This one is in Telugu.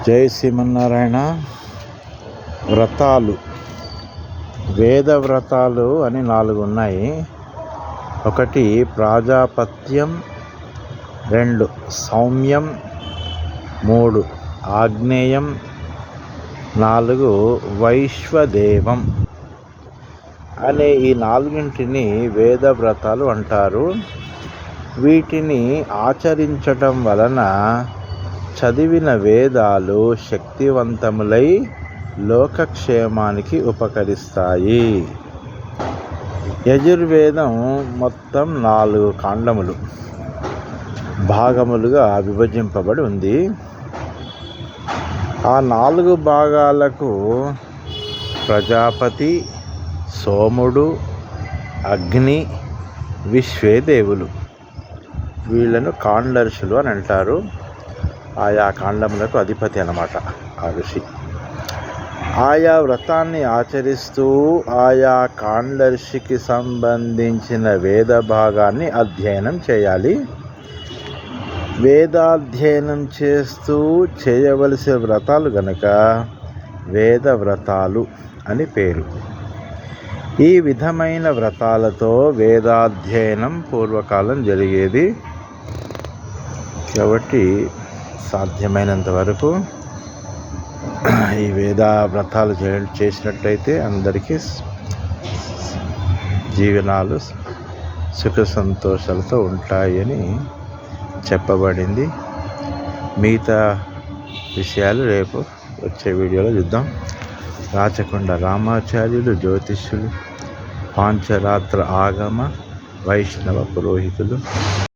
జై శ్రీమన్నారాయణ. వ్రతాలు, వేద వ్రతాలు అని 4 ఉన్నాయి. 1 ప్రాజాపత్యం, 2 సౌమ్యం, 3 ఆగ్నేయం, 4 వైశ్వదేవం అనే ఈ 4ంటిని వేద వ్రతాలు అంటారు. వీటిని ఆచరించటం వలన చదివిన వేదాలు శక్తివంతములై లోకక్షేమానికి ఉపకరిస్తాయి. యజుర్వేదం మొత్తం 4 కాండములు భాగములుగా విభజింపబడి ఉంది. ఆ 4 భాగాలకు ప్రజాపతి, సోముడు, అగ్ని, విశ్వే దేవులు, వీళ్ళను కాండర్షులు అని అంటారు. ఆయా కాండములకు అధిపతి అన్నమాట ఆ ఋషి. ఆయా వ్రతాన్ని ఆచరిస్తూ ఆయా కాండర్షికి సంబంధించిన వేద భాగాన్ని అధ్యయనం చేయాలి. వేదాధ్యయనం చేస్తూ చేయవలసిన వ్రతాలు గనక వేద వ్రతాలు అని పేరు. ఈ విధమైన వ్రతాలతో వేదాధ్యయనం పూర్వకాలం జరిగేది. కాబట్టి సాధ్యమైనంత వరకు ఈ వేద వ్రతాలు చేసినట్టయితే అందరికీ జీవనాలు సుఖ సంతోషాలతో ఉంటాయని చెప్పబడింది. మిగతా విషయాలు రేపు వచ్చే వీడియోలో చూద్దాం. రాచకొండ రామాచార్యులు జ్యోతిష్యులు, పాంచరాత్ర ఆగమ వైష్ణవ పురోహితులు.